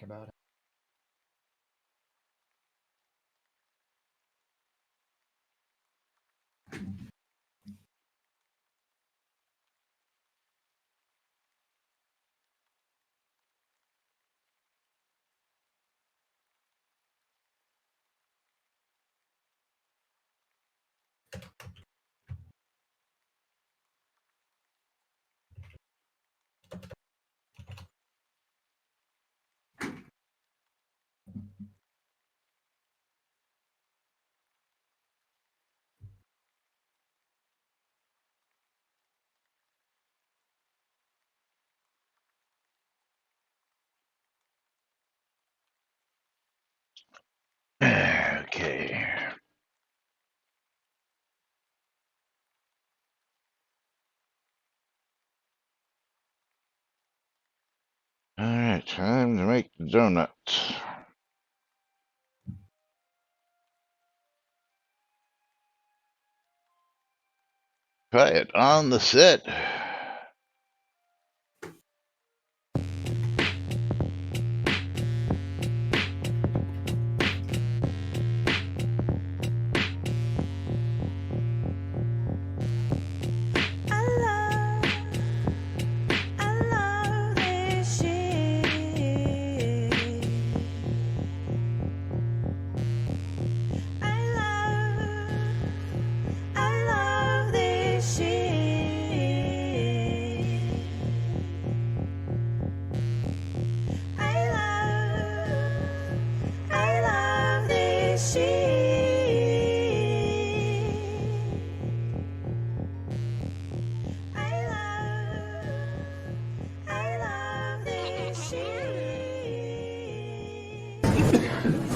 about it. Okay. All right, time to make the donut. Quiet on the set.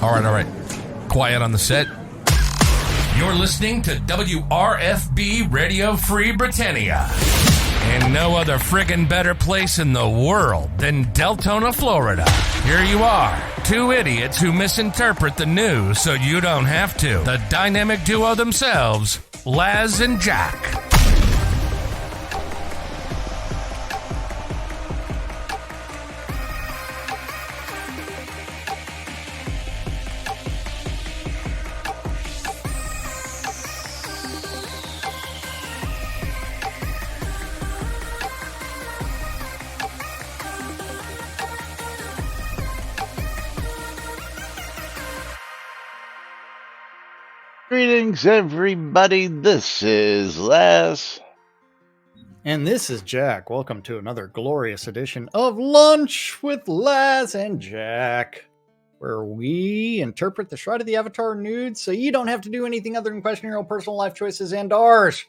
All right. Quiet on the set. You're listening to WRFB Radio Free Britannia. And no other friggin' better place in the world than Deltona, Florida. Here you are, two idiots who misinterpret the news so you don't have to. The dynamic duo themselves, Laz and Jack. Greetings, everybody. This is Laz. And this is Jack. Welcome to another glorious edition of Lunch with Laz and Jack, where we interpret the Shroud of the Avatar nudes so you don't have to do anything other than question your own personal life choices and ours.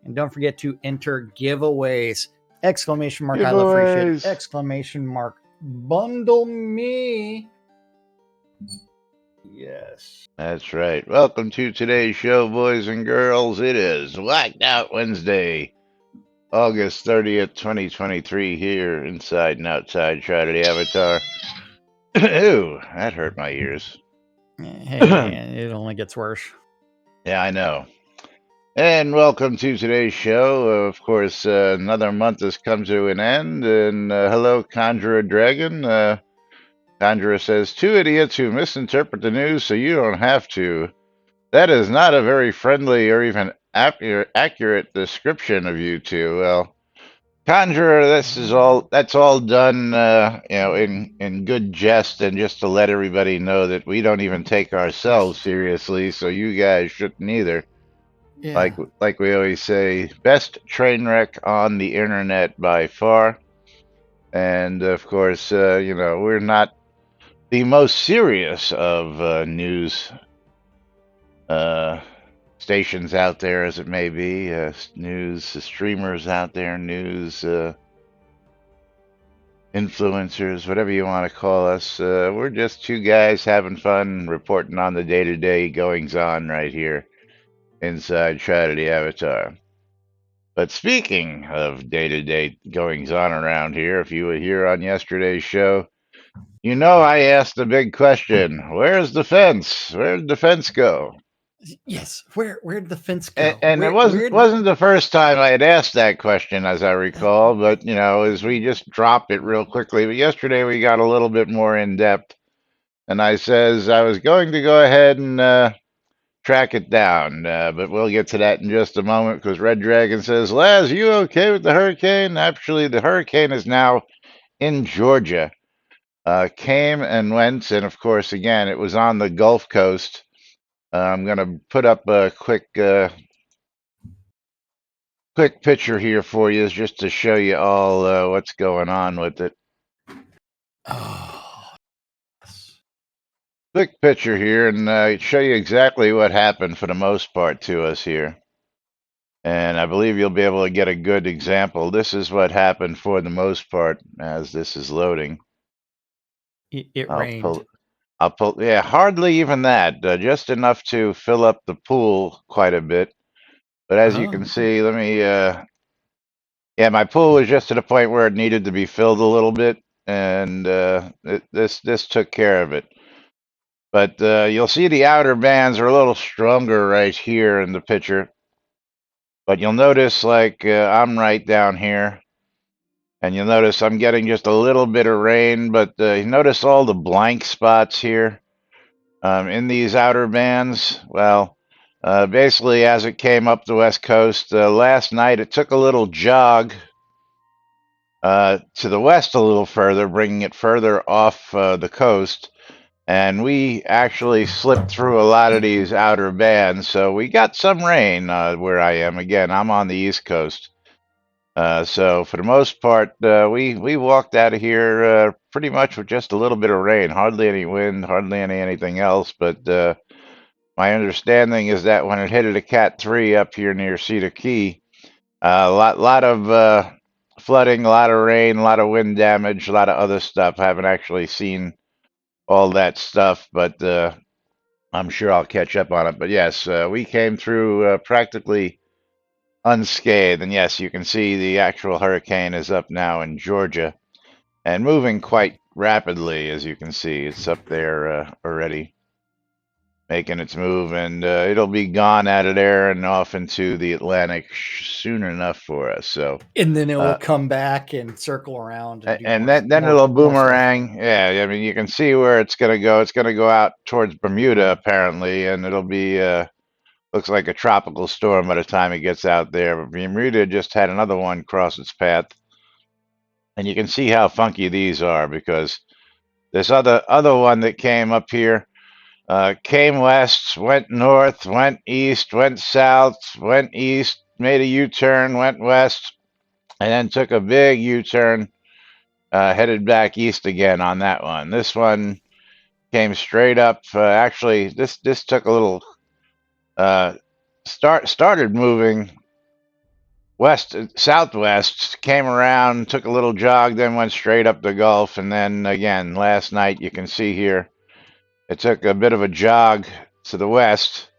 And don't forget to enter giveaways. Exclamation mark, I love free shit. Giveaways. Exclamation mark, bundle me. Yes. That's right. Welcome to today's show, boys and girls. It is Whacked Out Wednesday, August 30th, 2023, here inside and outside Shroud of the Avatar. Ew, that hurt my ears. Hey, man, it only gets worse. Yeah, I know. And welcome to today's show. Of course, another month has come to an end. And hello, Conjurer Dragon. Conjurer says, two idiots who misinterpret the news so you don't have to. That is not a very friendly or even accurate description of you two. Well, Conjurer, that's all done, in good jest and just to let everybody know that we don't even take ourselves seriously, so you guys shouldn't either. Yeah. Like we always say, best train wreck on the internet by far. And of course, we're not the most serious of news stations out there, as it may be, news streamers out there, news influencers, whatever you want to call us. We're just two guys having fun, reporting on the day-to-day goings-on right here inside Shroud of the Avatar. But speaking of day-to-day goings-on around here, if you were here on yesterday's show, you know I asked the big question, where's the fence? Where did the fence go? Yes. Where'd the fence And, go? and it wasn't Where'd the wasn't the first time I had asked that question, as I recall. But as we just dropped it real quickly. But yesterday we got a little bit more in depth, and I says I was going to go ahead and track it down, but we'll get to that in just a moment because Red Dragon says, "Laz, you okay with the hurricane?" Actually, the hurricane is now in Georgia. Came and went, and of course, again, it was on the Gulf Coast. I'm gonna put up a quick picture here for you, just to show you all what's going on with it. Oh, yes. Quick picture here, and show you exactly what happened for the most part to us here. And I believe you'll be able to get a good example. This is what happened for the most part as this is loading. It I'll rained. pull, yeah, hardly even that, just enough to fill up the pool quite a bit. But as you can Oh, see, yeah, my pool was just to the point where it needed to be filled a little bit, and this took care of it. But you'll see the outer bands are a little stronger right here in the picture. But you'll notice, like, I'm right down here, and you'll notice I'm getting just a little bit of rain, but you notice all the blank spots here in these outer bands. Well, basically, as it came up the west coast last night, it took a little jog to the west a little further, bringing it further off the coast. And we actually slipped through a lot of these outer bands, so we got some rain where I am. Again, I'm on the East Coast. So for the most part, we walked out of here pretty much with just a little bit of rain, hardly any wind, hardly anything else. But my understanding is that when it hit a Cat 3 up here near Cedar Key, a lot of flooding, a lot of rain, a lot of wind damage, a lot of other stuff. I haven't actually seen all that stuff, but I'm sure I'll catch up on it. But yes, we came through practically unscathed. And yes, you can see the actual hurricane is up now in Georgia and moving quite rapidly, as you can see. It's up there already, making its move, and it'll be gone out of there and off into the Atlantic soon enough for us. So, and then it will uh, come back and circle around and do and more, then more, it'll more stuff. boomerang. Yeah, I mean, you can see where it's gonna go. It's gonna go out towards Bermuda apparently, and it'll be looks like a tropical storm by the time it gets out there. But Bermuda just had another one cross its path, and you can see how funky these are because this other one that came up here came west, went north, went east, went south, went east, made a U-turn, went west, and then took a big U-turn, headed back east again on that one. This one came straight up. Actually, this took a little uh, started moving west southwest, came around, took a little jog, then went straight up the Gulf, and then again last night you can see here it took a bit of a jog to the west,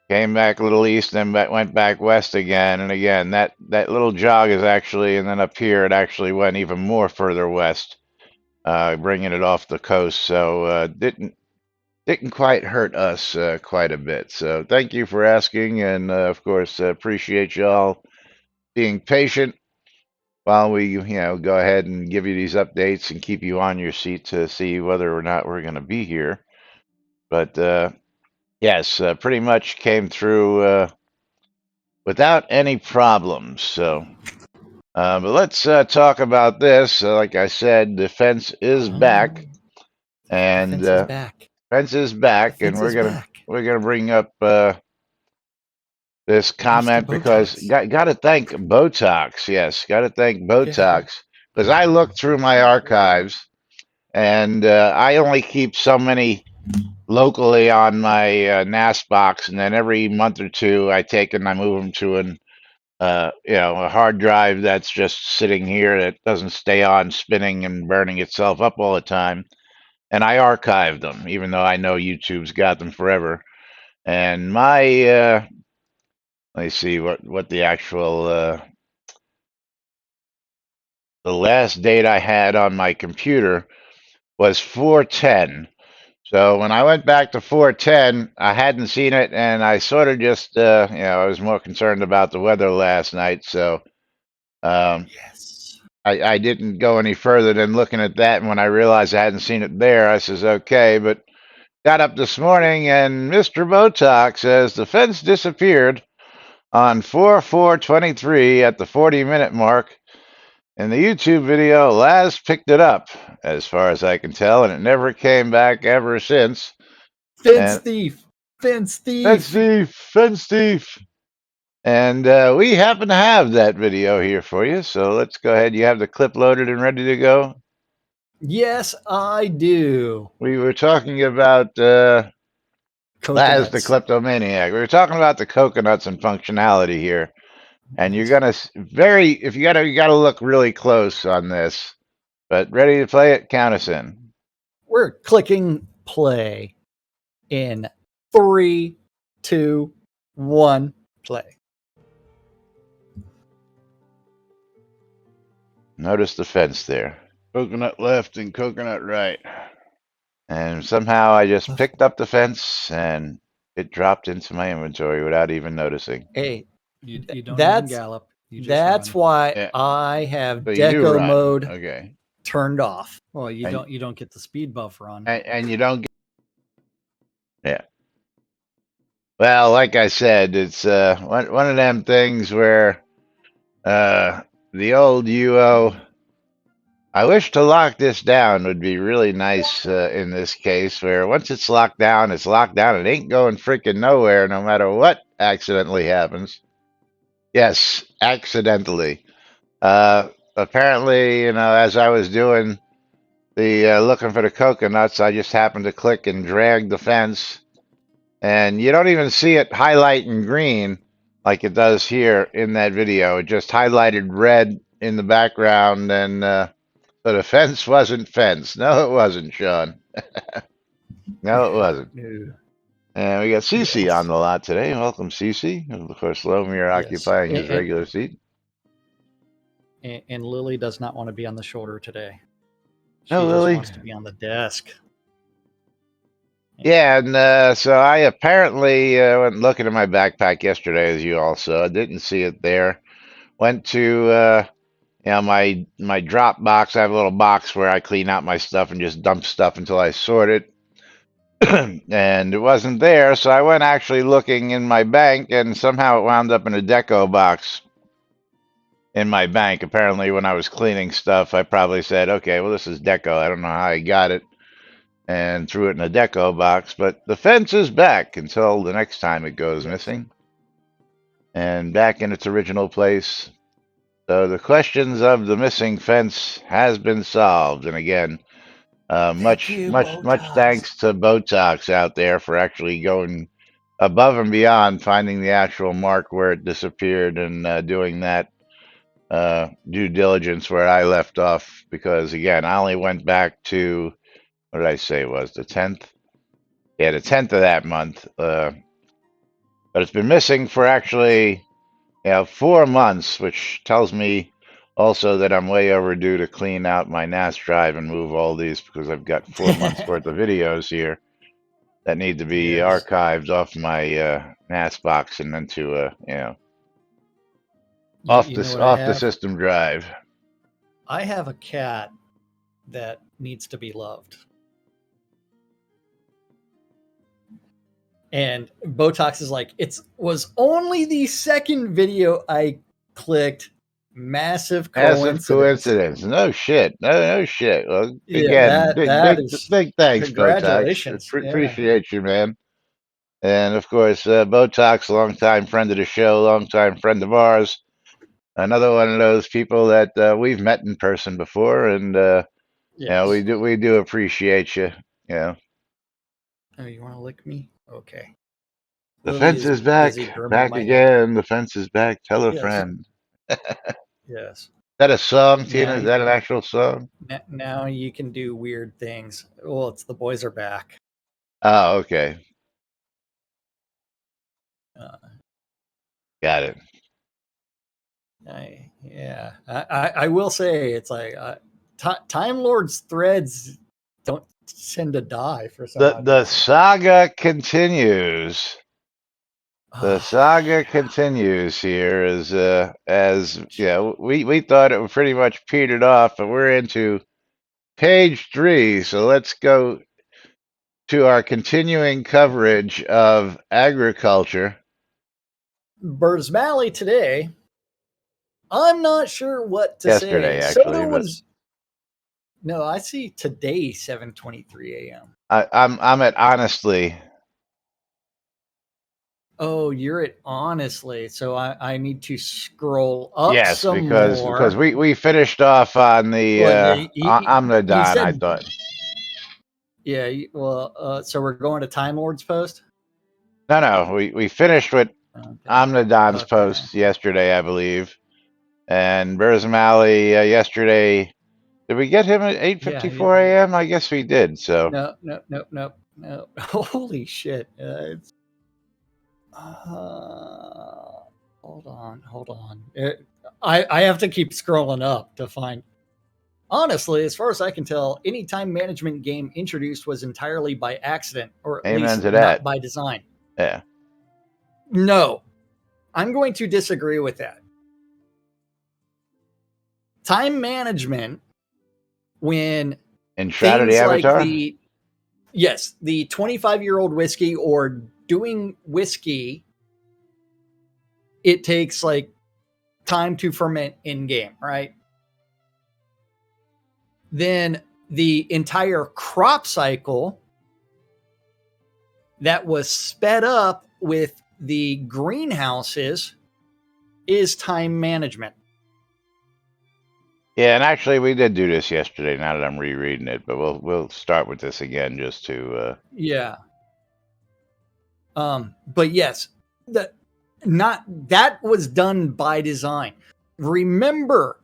came back a little east, then went back west again, and again that little jog is actually, and then up here it actually went even more further west, bringing it off the coast. So didn't quite hurt us quite a bit. So thank you for asking, and of course appreciate y'all being patient while we go ahead and give you these updates and keep you on your seat to see whether or not we're going to be here. But yes, pretty much came through without any problems. So, but let's talk about this. Like I said, the fence is back, Oh, the and fence is back. fence is The back, and fence is back. we're gonna bring up this Thanks to comment because Botox. got to thank Botox. Yes, got to thank Yeah. Botox because I looked through my archives, and I only keep so many locally on my NAS box, and then every month or two I take and I move them to an a hard drive that's just sitting here that doesn't stay on spinning and burning itself up all the time. And I archived them, even though I know YouTube's got them forever. And my let me see what the actual the last date I had on my computer was 410. So when I went back to 410, I hadn't seen it, and I sort of just, I was more concerned about the weather last night, so um, Yes. I didn't go any further than looking at that. And when I realized I hadn't seen it there, I says, okay. But got up this morning, and Mr. Botox says the fence disappeared on 4/4/23 at the 40-minute mark. In the YouTube video, Laz picked it up, as far as I can tell, and it never came back ever since. Fence And thief. Fence fence thief. thief, fence thief. And we happen to have that video here for you. So let's go ahead. You have the clip loaded and ready to go. Yes, I do. We were talking about Laz the Coconuts. kleptomaniac. We were talking about the coconuts and functionality here. And you're gonna if you gotta look really close on this. But ready to play it? Count us in. We're clicking play in 3, 2, 1, play. Notice the fence there. Coconut left and coconut right. And somehow I just picked up the fence and it dropped into my inventory without even noticing. Hey, You don't even that's gallop. You just that's run. why Yeah. I have So you do deco run. mode Okay. turned off. Well, you And- don't get the speed buff run. And you don't get. Yeah. Well, like I said, it's one of them things where the old UO. I wish to lock this down would be really nice in this case, where once it's locked down, it's locked down. It ain't going freaking nowhere, no matter what accidentally happens. Yes, accidentally. Apparently, as I was doing the looking for the coconuts, I just happened to click and drag the fence, and you don't even see it highlight in green like it does here in that video. It just highlighted red in the background, and so the fence wasn't fenced. No, it wasn't, Sean. No, it wasn't. No. And we got Cece Yes. on the lot today. Welcome, Cece. And of course, Lomir Yes. occupying his And- regular seat. And Lily does not want to be on the shoulder today. She No, just Lily. wants to be on the desk. Yeah, and so I apparently went looking in my backpack yesterday, as you all saw. Didn't see it there. Went to my drop box. I have a little box where I clean out my stuff and just dump stuff until I sort it. And it wasn't there, so I went actually looking in my bank, and somehow it wound up in a deco box in my bank. Apparently, when I was cleaning stuff, I probably said, "Okay, well, this is deco. I don't know how I got it." And threw it in a deco box, but the fence is back until the next time it goes missing and back in its original place. So the questions of the missing fence has been solved. And again, much thanks to Botox out there for actually going above and beyond finding the actual mark where it disappeared and doing that due diligence where I left off, because again, I only went back to, what did I say it was, the 10th? Yeah, the 10th of that month. But it's been missing for actually 4 months, which tells me also that I'm way overdue to clean out my NAS drive and move all these, because I've got 4 months worth of videos here that need to be Yes. archived off my NAS box and into You off know what the system drive. I have a cat that needs to be loved. And Botox is like, it was only the second video I clicked. Massive coincidence. No shit. No shit. Well, Yeah, again, that is big thanks, Botox. congratulations. Yeah. Appreciate you, man. And of course, Botox, longtime friend of the show, longtime friend of ours. Another one of those people that we've met in person before, and Yes. we do appreciate you. Oh, you want to lick me? Okay. The Lily fence is back, busy grooming back my again. The fence is back. Tell a Yes. friend. Is Yes. that a song, Tina? Yeah. Is that an actual song? Now you can do weird things. Well, it's the boys are back. Oh, okay. Got it. I will say it's like Time Lord's threads don't tend to die for some The odd the reason. saga continues. The saga continues here as we thought it pretty much petered off, but we're into page 3. So let's go to our continuing coverage of agriculture. Burrs Valley today. I'm not sure what to Yesterday, say. actually, Soda but was no. I see today 7:23 a.m. I'm at honestly. Oh, you're it honestly. So I need to scroll up Yes, some because more. we finished off on the Well, he Omnidon, I said, thought. yeah. Well, so we're going to Time Lord's post. No, we finished with Okay. Omnidon's Okay. post yesterday, I believe, and Burzamali yesterday. Did we get him at Yeah. 8:54 a.m.? I guess we did. So No. No. No. No. No. Holy shit. Hold on. Hold on. I have to keep scrolling up to find. Honestly, as far as I can tell, any time management game introduced was entirely by accident, or at amen least to not that. by design. Yeah. No, I'm going to disagree with that. Time management, when In Shroud of the things like Avatar. the 25-year-old whiskey or doing whiskey, it takes like time to ferment in game, right? Then the entire crop cycle that was sped up with the greenhouses is time management. Yeah, and actually we did do this yesterday. Now that I'm rereading it, but we'll start with this again just to. Yeah. But yes, that was done by design. Remember,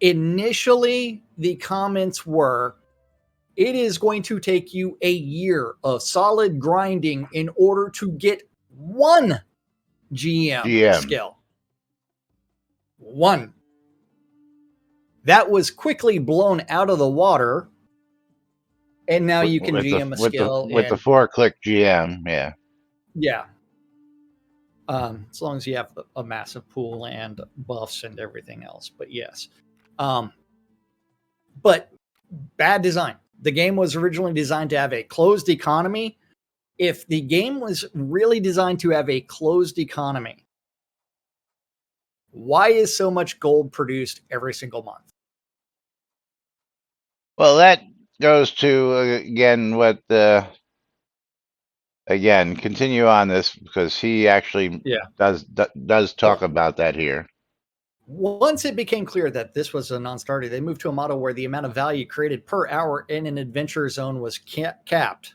initially the comments were, it is going to take you a year of solid grinding in order to get one GM. skill. One. That was quickly blown out of the water, and now you can GM a skill with the 4-click GM. Yeah. Yeah. As long as you have a massive pool and buffs and everything else. But yes. But bad design. The game was originally designed to have a closed economy. If the game was really designed to have a closed economy, why is so much gold produced every single month? Well, that goes to again what again continue on this because he actually does talk about that here. Once it became clear that this was a non-starter, they moved to a model where the amount of value created per hour in an adventure zone was capped.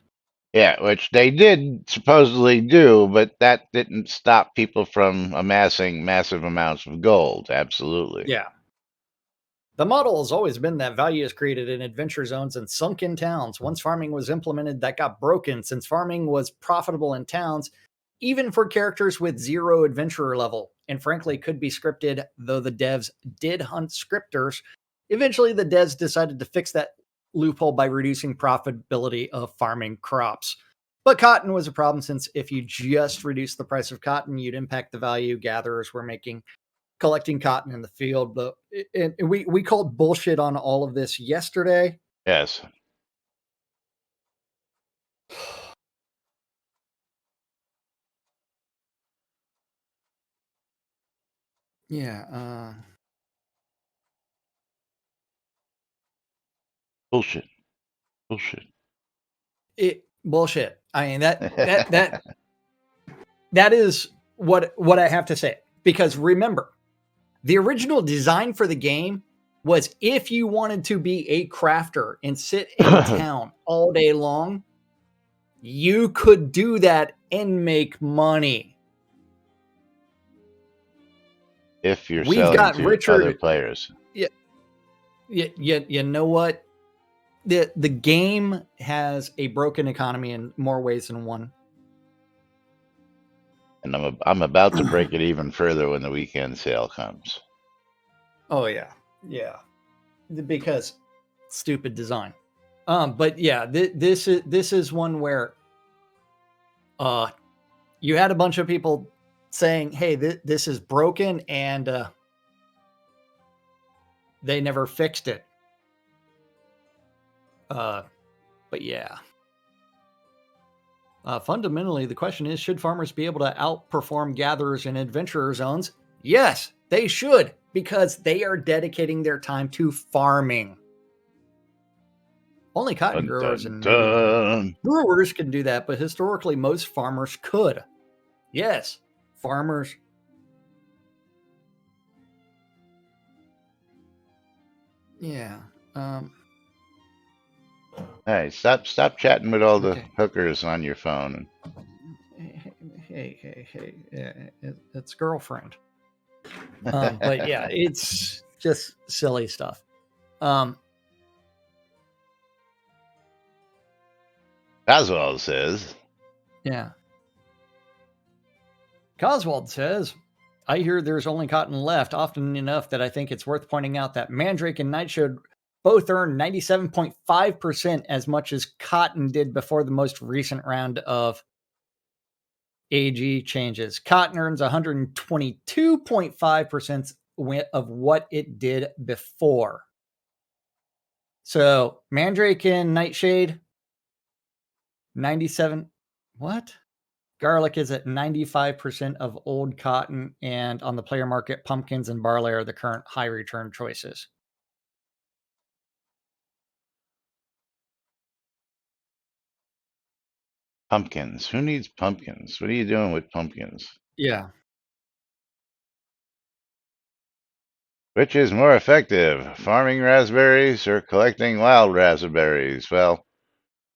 Yeah, which they did supposedly do, but that didn't stop people from amassing massive amounts of gold. Absolutely. Yeah. The model has always been that value is created in adventure zones and sunken towns. Once farming was implemented, that got broken since farming was profitable in towns, even for characters with 0 adventurer level, and frankly could be scripted, though the devs did hunt scripters. Eventually, the devs decided to fix that loophole by reducing profitability of farming crops. But cotton was a problem since if you just reduce the price of cotton, you'd impact the value gatherers were making collecting cotton in the field. But we called bullshit on all of this yesterday. Yes. Yeah. Bullshit. Bullshit. I mean that is what I have to say. Because remember, the original design for the game was if you wanted to be a crafter and sit in town all day long, you could do that and make money. If you're selling to other players. Yeah. You know what? The game has a broken economy in more ways than one. And I'm about to break it even further when the weekend sale comes. Oh yeah. Because stupid design. But yeah, this is one where you had a bunch of people saying, "Hey, this is broken," and they never fixed it. But yeah. Fundamentally, the question is, should farmers be able to outperform gatherers in adventurer zones? Yes, they should, because they are dedicating their time to farming. Only cotton Dun, growers dun, and maybe dun. brewers can do that, but historically, most farmers could. Yes, farmers. Yeah. Hey, stop chatting with all the Okay. hookers on your phone. Hey. It's girlfriend. But yeah, it's just silly stuff. Oswald says, Yeah. Coswald says, I hear there's only cotton left, often enough that I think it's worth pointing out that Mandrake and Nightshade both earn 97.5% as much as cotton did before the most recent round of AG changes. Cotton earns 122.5% of what it did before. So Mandrake and Nightshade, 97. What? Garlic is at 95% of old cotton, and on the player market, pumpkins and barley are the current high return choices. pumpkins. Who needs pumpkins? What are you doing with pumpkins? Yeah. Which is more effective, farming raspberries or collecting wild raspberries? Well,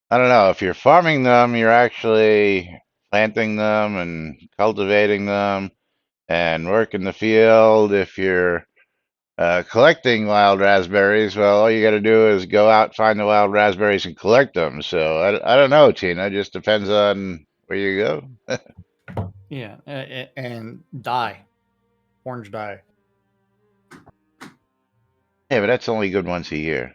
I don't know. If you're farming them, you're actually planting them and cultivating them and working the field. If you're collecting wild raspberries, well, all you got to do is go out, find the wild raspberries, and collect them. So I don't know, Tina. It just depends on where you go. Yeah. And dye, orange dye. Yeah, but that's only good once a year.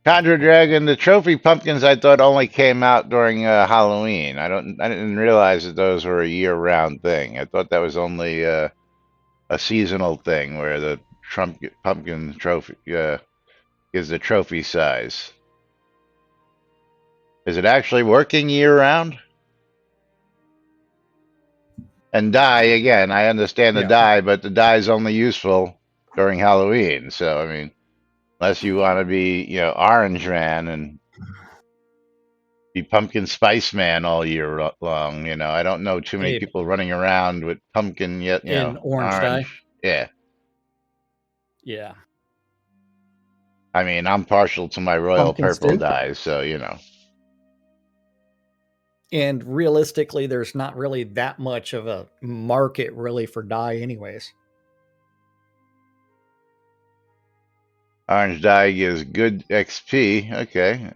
Conjure Dragon, the trophy pumpkins I thought only came out during Halloween. I didn't realize that those were a year-round thing. I thought that was only a seasonal thing where the pumpkin trophy is the trophy size. Is it actually working year-round? And dye again, I understand the Yeah. dye, but the dye is only useful during Halloween. So I mean, unless you want to be, Orange Man and be Pumpkin Spice Man all year long. I don't know too many Hey, people running around with pumpkin yet, in orange dye. orange. Yeah. Yeah. I mean, I'm partial to my royal Pumpkin purple stew. dye, so And realistically, there's not really that much of a market really for dye, anyways. orange dye gives good XP. Okay.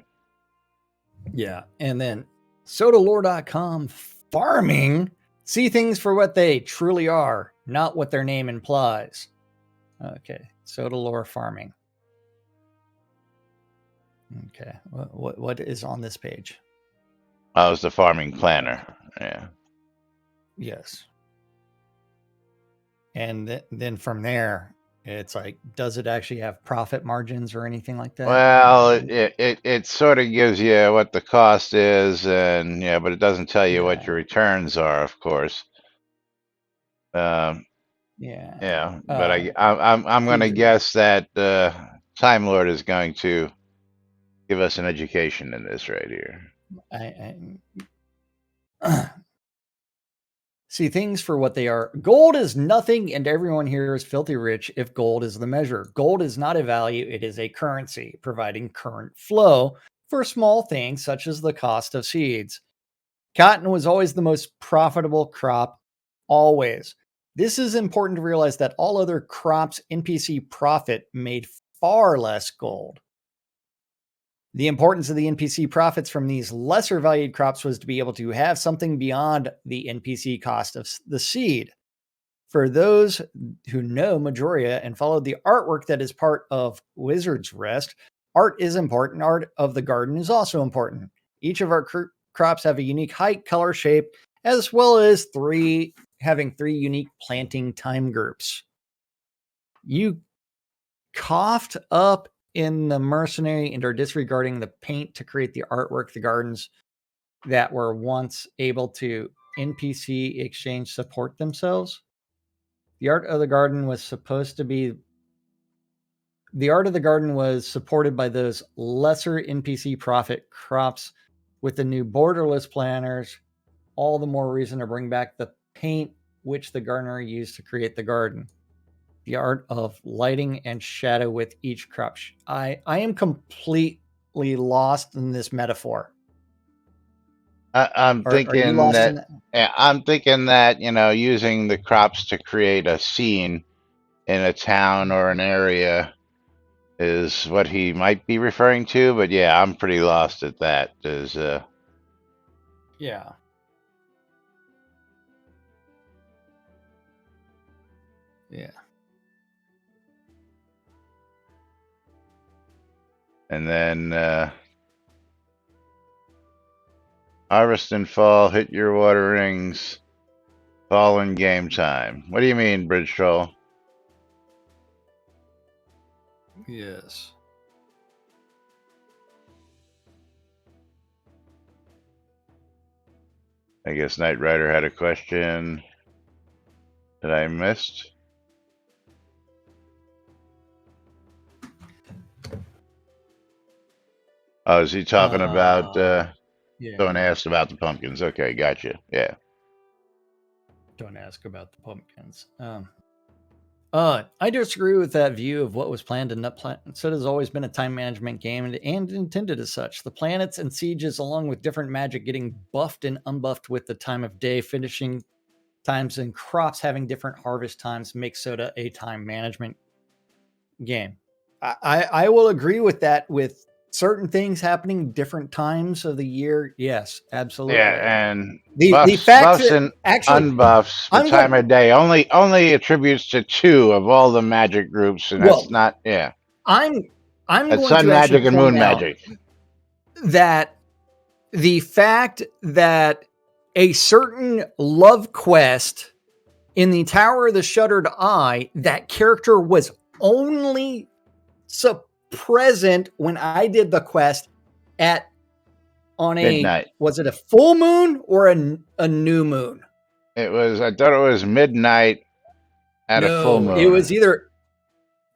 Yeah. And then sodalore.com farming. See things for what they truly are, not what their name implies. Okay. Sodalore farming. Okay. What is on this page? I was the farming planner. Yeah. Yes. And then from there, it's like, does it actually have profit margins or anything like that? Well, it sort of gives you what the cost is, and yeah, but it doesn't tell you what Yeah. your returns are, of course. Um, Yeah. yeah, but I'm going to Here's guess that Time Lord is going to give us an education in this right here. See things for what they are. Gold is nothing, and everyone here is filthy rich if gold is the measure. Gold is not a value, it is a currency, providing current flow for small things such as the cost of seeds. Cotton was always the most profitable crop, always. This is important to realize that all other crops' NPC profit made far less gold. The importance of the NPC profits from these lesser valued crops was to be able to have something beyond the NPC cost of the seed. For those who know Majoria and follow the artwork that is part of Wizard's Rest, art is important. Art of the garden is also important. Each of our crops have a unique height, color, shape, as well as having three unique planting time groups. You coughed up in the mercenary and are disregarding the paint to create the artwork. The gardens that were once able to NPC exchange support themselves. The art of the garden was supposed to be the art of the garden was supported by those lesser NPC profit crops. With the new borderless planners, all the more reason to bring back the paint which the gardener used to create the garden. The art of lighting and shadow with each crop. I am completely lost in this metaphor. I'm Are you thinking lost in that that? yeah, I'm thinking that, using the crops to create a scene in a town or an area is what he might be referring to, but yeah, I'm pretty lost at that. Yeah. Yeah. And then harvest and fall, hit your water rings, fall in game time. What do you mean, Bridge Troll? Yes. I guess Knight Rider had a question that I missed. Oh, is he talking about someone Yeah. asked about the pumpkins? Okay, gotcha. Yeah. Don't ask about the pumpkins. I disagree with that view of what was planned and not planned. So it has always been a time management game and intended as such. The planets and sieges, along with different magic getting buffed and unbuffed with the time of day, finishing times, and crops having different harvest times, make Soda a time management game. I will agree with that. With certain things happening different times of the year, yes, absolutely. Yeah, and The buffs, fact buffs that and actually, unbuffs, the I'm time going. of day only attributes to two of all the magic groups, and that's Well, not yeah. I'm That's going sun to actually magic and point moon out magic. that the fact that a certain love quest in the Tower of the Shuttered Eye, that character was only present when I did the quest on Midnight. was it a full moon or a new moon? I thought it was midnight at a full No, it was moon. either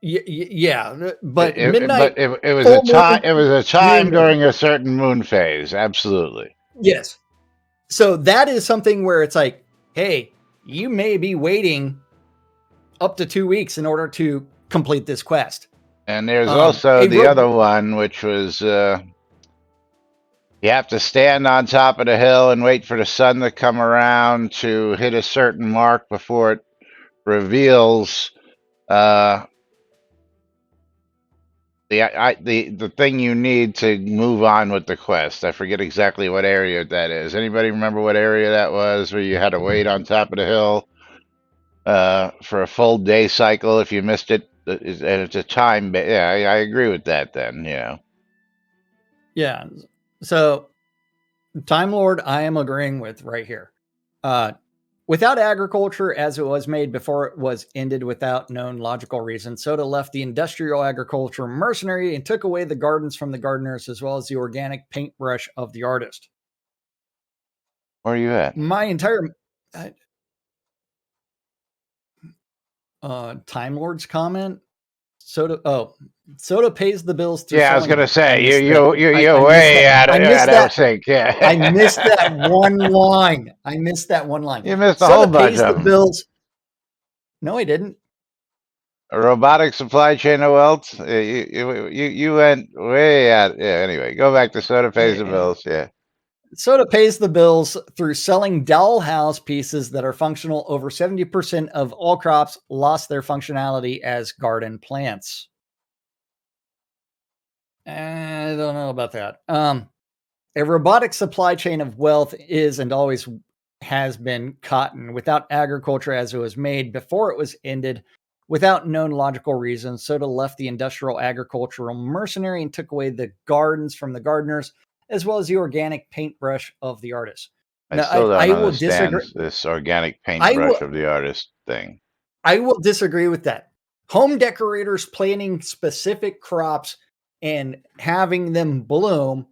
yeah, but midnight, It was a full time. moon, It was a new time moon. during a certain moon phase. Absolutely. Yes. So that is something where it's like, hey, you may be waiting up to 2 weeks in order to complete this quest. And there's also A the other one, which was you have to stand on top of the hill and wait for the sun to come around to hit a certain mark before it reveals the thing you need to move on with the quest. I forget exactly what area that is. Anybody remember what area that was where you had to wait on top of the hill for a full day cycle if you missed it? And it's a time. Yeah, I agree with that. Then Yeah. So Time Lord, I am agreeing with right here. Without agriculture as it was made before it was ended without known logical reason, Soda left the industrial agriculture mercenary and took away the gardens from the gardeners as well as the organic paintbrush of the artist. where are you at? My entire Time Lord's comment. Soda pays the bills through Yeah, I was selling. gonna say I missed that. you're I missed way that. I missed out of that. sync. Yeah, I missed that one line. I missed that one line. you missed a whole Soda bunch pays of the them. bills. No, I didn't. A robotic supply chain of wealth. You went way out. Yeah. Anyway, go back to soda pays the Yeah. bills. Yeah. Soda pays the bills through selling dollhouse pieces that are functional. Over 70% of all crops lost their functionality as garden plants. I don't know about that. A robotic supply chain of wealth is and always has been cotton without agriculture as it was made before it was ended without known logical reasons. Soda left the industrial agricultural mercenary and took away the gardens from the gardeners, as well as the organic paintbrush of the artist. I Now, still don't I will understand disagree. this organic I paintbrush will of the artist thing. I will disagree with that. Home decorators planting specific crops and having them bloom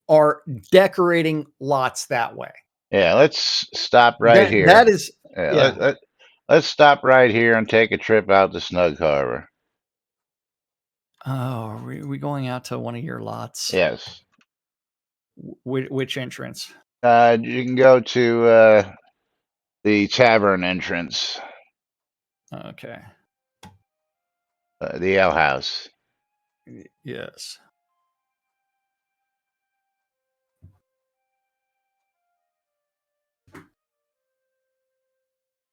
are decorating lots that way. Yeah, let's stop right here. That is Yeah, let's stop right here and take a trip out to Snug Harbor. Oh, are we going out to one of your lots? Yes. Which entrance? You can go to the tavern entrance, Okay. the ale house. Yes.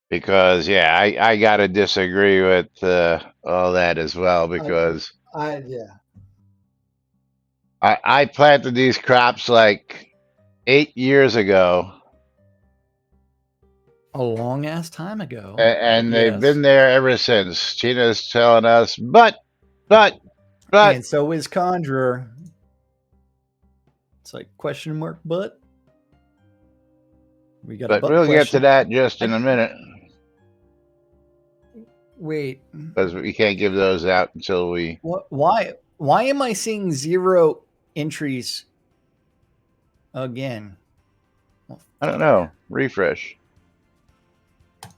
Because yeah, I gotta disagree with all that as well, because Yeah. I planted these crops like 8 years ago, A long ass time ago. and they've Yes. been there ever since. Tina's telling us, but And so is Conjurer. It's like question mark, but we got. but a we'll get to question. that just in a minute, Wait. because we can't give those out until we. What? Why am I seeing 0 entries again? Well, I don't know. Refresh.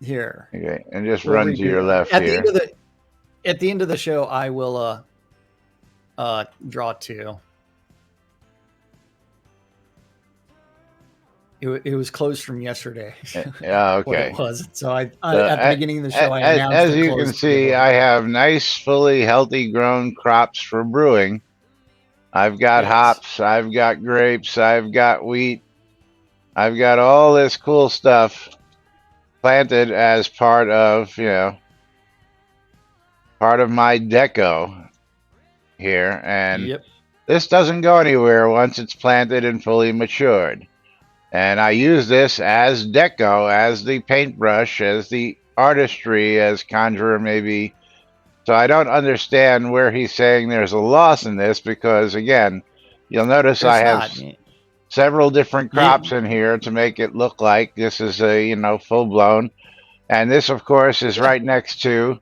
here. Okay, and just We'll run to redo your it. left At here. at the end of the show, I will draw 2. It was closed from yesterday. Yeah, What okay. it was. So I So at the beginning of the show, I announced as it you can closed see, today. I have nice, fully healthy grown crops for brewing. I've got Yes. hops, I've got grapes, I've got wheat, I've got all this cool stuff planted as part of, part of my deco here. And Yep. this doesn't go anywhere once it's planted and fully matured. And I use this as deco, as the paintbrush, as the artistry, as Conjurer maybe. So I don't understand where he's saying there's a loss in this, because again, you'll notice I have several different crops in here to make it look like this is a, full blown. And this, of course, is right next to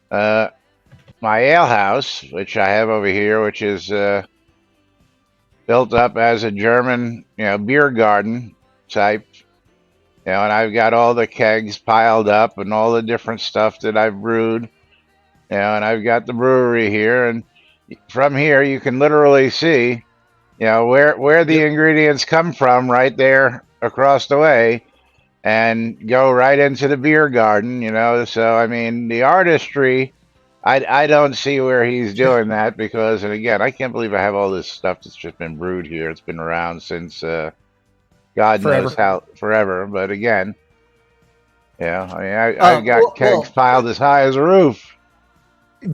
my ale house, which I have over here, which is built up as a German, beer garden type. And I've got all the kegs piled up and all the different stuff that I've brewed. And I've got the brewery here, and from here you can literally see, where the ingredients come from right there across the way, and go right into the beer garden. So I mean, the artistry, I don't see where he's doing that, because, and again, I can't believe I have all this stuff that's just been brewed here. It's been around since God knows how forever. But again, I've got kegs piled as high as a roof.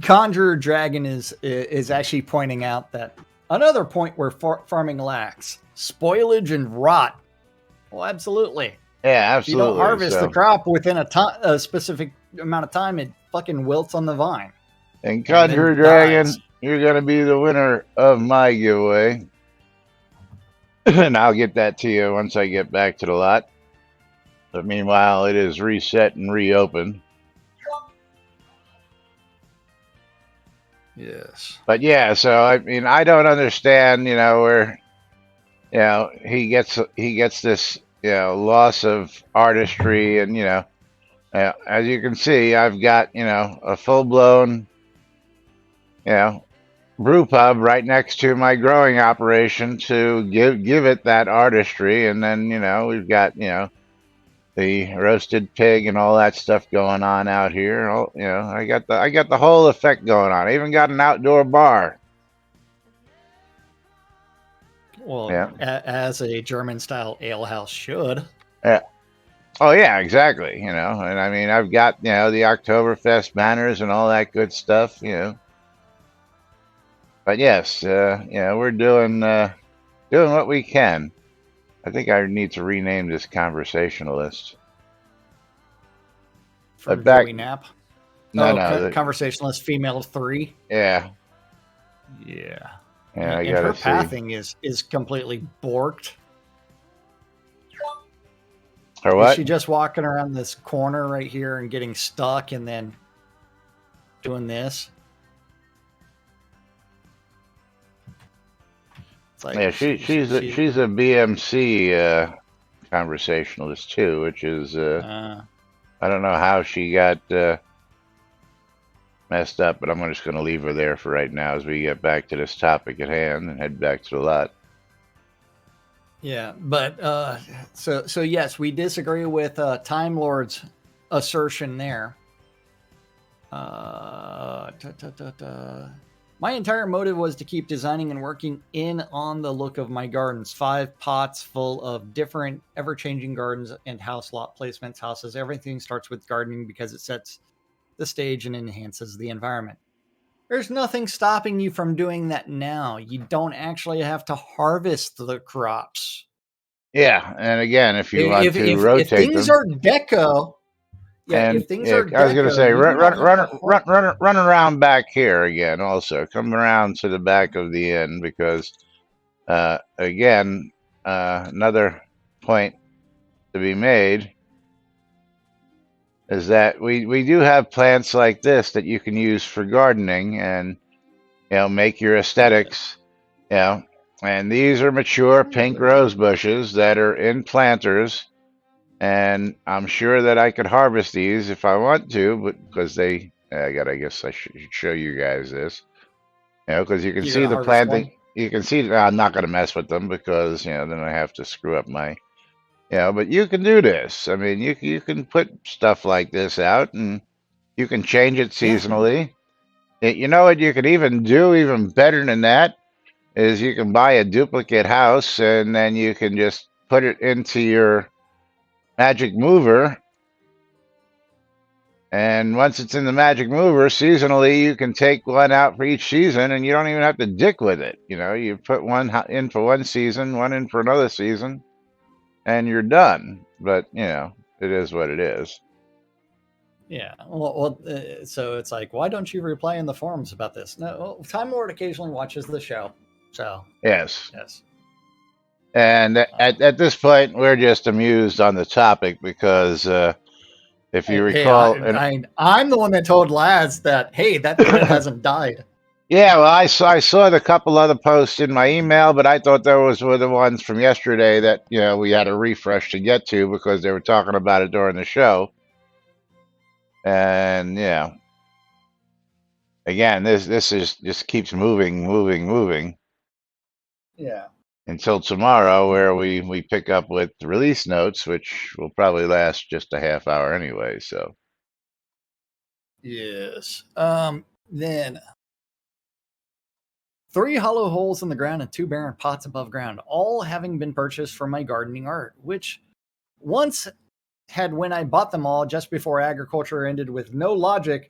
Conjurer Dragon is actually pointing out that another point where farming lacks spoilage and rot. Well, absolutely. Yeah, absolutely. If you don't harvest the crop within a specific amount of time, it fucking wilts on the vine. And Conjurer Dragon, you're going to be the winner of my giveaway. And I'll get that to you once I get back to the lot. But meanwhile, it is reset and reopened. Yes. But yeah, so I mean, I don't understand, where, he gets this, loss of artistry, and as you can see, I've got, a full blown, brew pub right next to my growing operation to give it that artistry, and then we've got the roasted pig and all that stuff going on out here. I got the whole effect going on. I even got an outdoor bar. Well, as a German style ale house should. Yeah. Oh yeah, exactly. And I mean, I've got the Oktoberfest banners and all that good stuff. But yes, we're doing what we can. I think I need to rename this conversationalist. From back, Joey Knapp. no, Conversationalist female 3. Yeah. Yeah. Yeah, I And gotta her see. pathing is completely borked. Her what? Is she just walking around this corner right here and getting stuck and then doing this? It's like Yeah, she's a BMC conversationalist too, which is I don't know how she got messed up, but I'm just going to leave her there for right now as we get back to this topic at hand and head back to the lot. Yeah, but so yes, we disagree with Time Lord's assertion there. My entire motive was to keep designing and working in on the look of my gardens. 5 pots full of different ever-changing gardens and house lot placements, houses. Everything starts with gardening because it sets the stage and enhances the environment. There's nothing stopping you from doing that now. You don't actually have to harvest the crops. Yeah, and again, if you want to If rotate things them, are deco, yeah. and If things yeah, are I was going to deco, say you do not have to. run around back here again. Also, come around to the back of the inn because again, another point to be made is that we do have plants like this that you can use for gardening and make your aesthetics, and these are mature pink rose bushes that are in planters, and I'm sure that I could harvest these if I want to, but because I guess I should show you guys this, because you can You're see gonna the harvest planting. one. You can see I'm not going to mess with them because then I have to screw up my. But you can do this. I mean, you can put stuff like this out, and you can change it Yeah. seasonally. You know what you could even do even better than that is you can buy a duplicate house and then you can just put it into your magic mover. And once it's in the magic mover, seasonally, you can take one out for each season and you don't even have to dick with it. You put one in for one season, one in for another season, and you're done. But, it is what it is. Yeah. Well, so it's like, why don't you reply in the forums about this? No, well, Time Lord occasionally watches the show. So, Yes. yes. And at this point, we're just amused on the topic because if you recall, I'm the one that told Laz that, hey, that thread hasn't died. Yeah, well, I saw the couple other posts in my email, but I thought those were the ones from yesterday that we had a refresh to get to because they were talking about it during the show. And again, this is just keeps moving. Yeah. Until tomorrow, where we pick up with the release notes, which will probably last just a half hour anyway. So yes. Then 3 hollow holes in the ground and 2 barren pots above ground, all having been purchased from my gardening art, which once had when I bought them all just before agriculture ended with no logic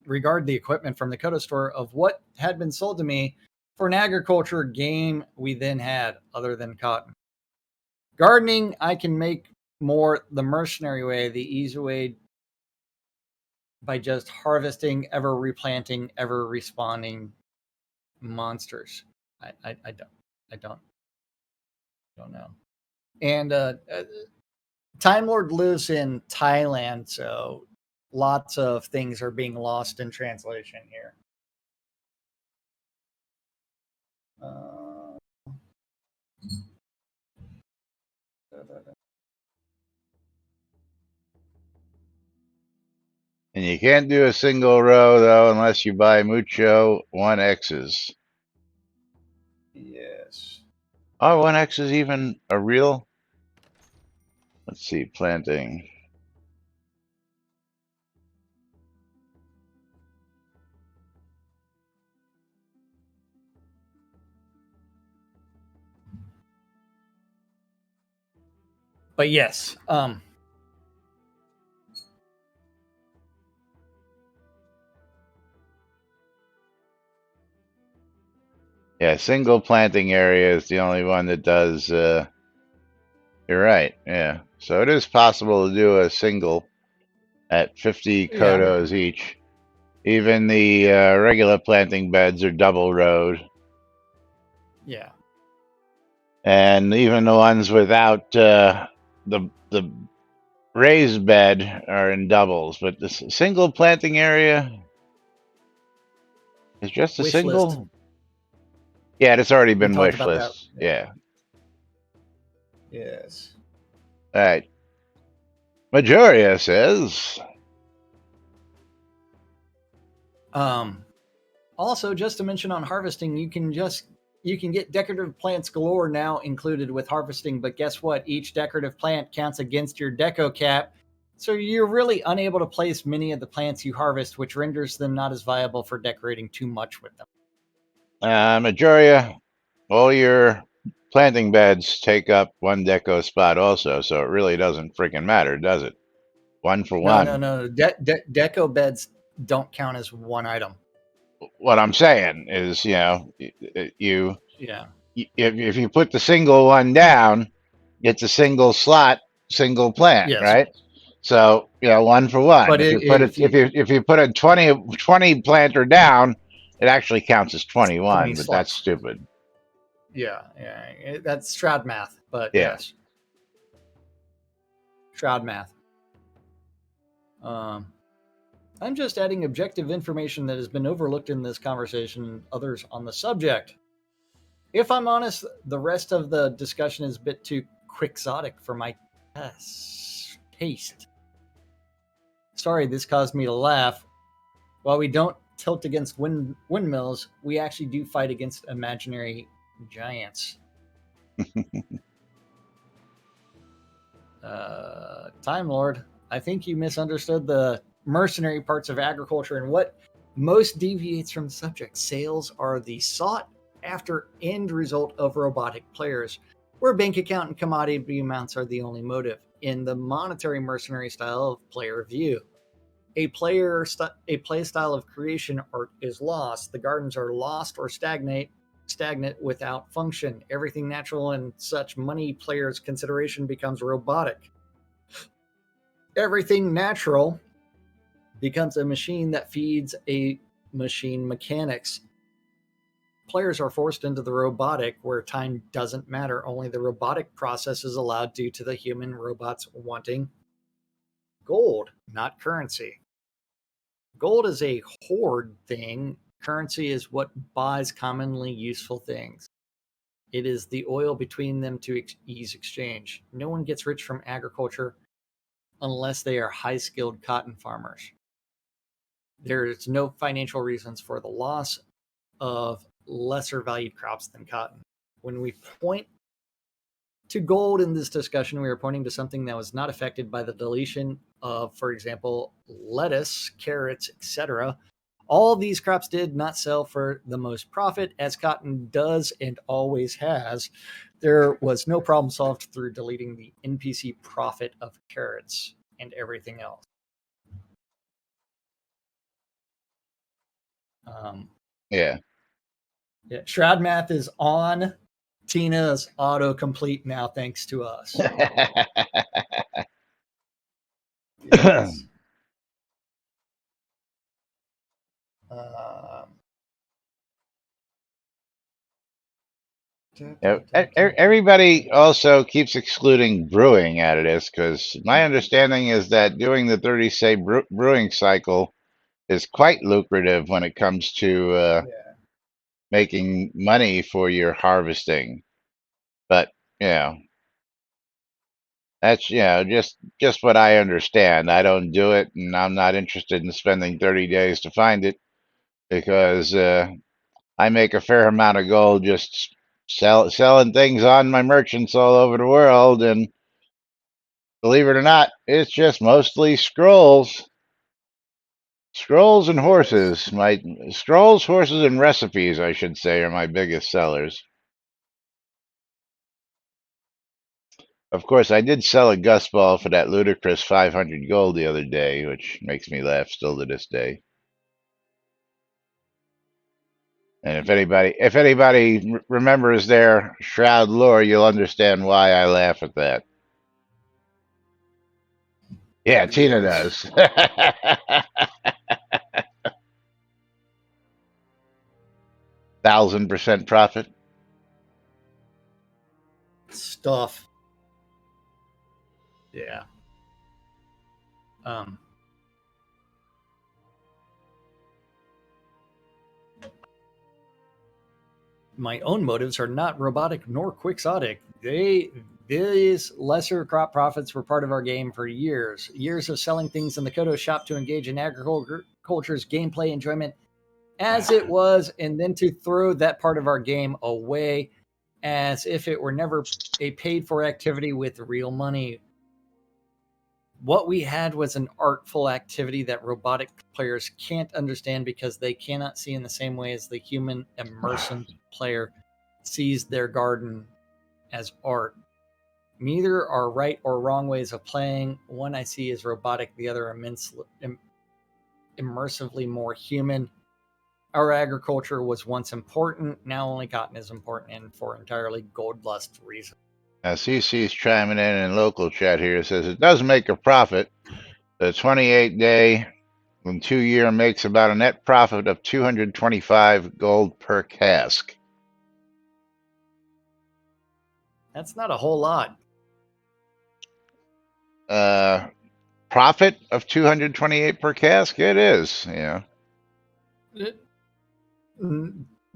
regard the equipment from the Kodo store of what had been sold to me for an agriculture game we then had other than cotton. Gardening, I can make more the mercenary way, the easy way by just harvesting, ever replanting, ever respawning monsters. I don't know. And Time Lord lives in Thailand, so lots of things are being lost in translation here. and you can't do a single row though unless you buy mucho 1Xs. Yes. Are 1Xs even a real? Let's see, planting. But yes, Yeah, single planting area is the only one that does You're right. Yeah. So it is possible to do a single at 50 Yeah. kodos each. Even the regular planting beds are double rowed. Yeah. And even the ones without the raised bed are in doubles. But the single planting area is just a Wish list. single. Yeah, it's already We been talked wish about that. list. Yeah. Yes. All right. Majoria says, Also, just to mention on harvesting, you can get decorative plants galore now included with harvesting, but guess what? Each decorative plant counts against your deco cap, so you're really unable to place many of the plants you harvest, which renders them not as viable for decorating too much with them. Majoria, all your planting beds take up one deco spot also, so it really doesn't freaking matter, does it? One for No, one. deco beds don't count as one item. What I'm saying is, you Yeah. if you put the single one down, it's a single slot, single plant, Yes, right? So one for one. but If you put it, if you if you put a 20 planter down, it actually counts as 20 21. But that's slots. stupid. Yeah, that's Shroud math, but Yeah. yes, Shroud math. I'm just adding objective information that has been overlooked in this conversation and others on the subject. If I'm honest, the rest of the discussion is a bit too quixotic for my taste. Sorry, this caused me to laugh. While we don't tilt against windmills, we actually do fight against imaginary giants. Time Lord, I think you misunderstood the mercenary parts of agriculture and what most deviates from the subject. Sales are the sought after end result of robotic players, where bank account and commodity amounts are the only motive. In the monetary mercenary style of player view, a play style of creation art is lost. The gardens are lost or stagnant without function. Everything natural and such money players' consideration becomes robotic. Everything natural becomes a machine that feeds a machine mechanics. Players are forced into the robotic where time doesn't matter. Only the robotic process is allowed due to the human robots wanting gold, not currency. Gold is a hoard thing. Currency is what buys commonly useful things. It is the oil between them to ease exchange. No one gets rich from agriculture unless they are high skilled cotton farmers. There is no financial reasons for the loss of lesser valued crops than cotton. When we point to gold in this discussion, we are pointing to something that was not affected by the deletion of, for example, lettuce, carrots, etc. All these crops did not sell for the most profit, as cotton does and always has. There was no problem solved through deleting the NPC profit of carrots and everything else. Yeah. Yeah, Shroud Math is on Tina's autocomplete now, thanks to us. Yes. Everybody also keeps excluding brewing out of this because my understanding is that doing the 30-day brewing cycle is quite lucrative when it comes to making money for your harvesting. But that's just what I understand. I don't do it, and I'm not interested in spending 30 days to find it because I make a fair amount of gold just selling things on my merchants all over the world, and believe it or not, it's just mostly scrolls. Scrolls and horses. My scrolls, horses, and recipes, I should say, are my biggest sellers. Of course, I did sell a Gus ball for that ludicrous 500 gold the other day, which makes me laugh still to this day. And if anybody remembers their Shroud lore, you'll understand why I laugh at that. Yeah, over the Tina years. does. 1,000% profit. Stuff. Yeah. Um, my own motives are not robotic nor quixotic. These lesser crop profits were part of our game for years. Years of selling things in the Kodo shop to engage in agriculture's gameplay enjoyment as it was, and then to throw that part of our game away as if it were never a paid for activity with real money. What we had was an artful activity that robotic players can't understand because they cannot see in the same way as the human immersive player sees their garden as art. Neither are right or wrong ways of playing. One I see is robotic, the other immersively more human. Our agriculture was once important, now only cotton is important, and for entirely gold lust reasons. Now, CC's chiming in local chat here. It says it does make a profit. The 28-day and 2-year makes about a net profit of 225 gold per cask. That's not a whole lot. Profit of 228 per cask? It is,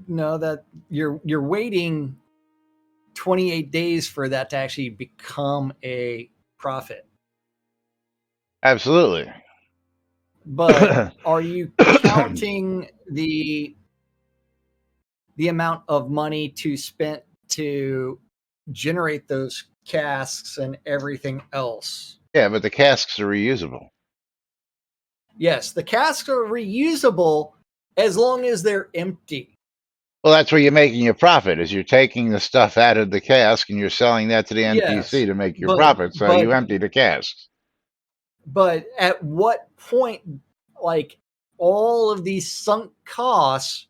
No, that you're waiting 28 days for that to actually become a profit. Absolutely. But are you counting the amount of money to spend to generate those casks and everything else? Yeah, but the casks are reusable. Yes, the casks are reusable as long as they're empty. Well, that's where you're making your profit, is you're taking the stuff out of the cask and you're selling that to the NPC Yes, to make your but profit. So but you empty the casks. but at what point, like all of these sunk costs?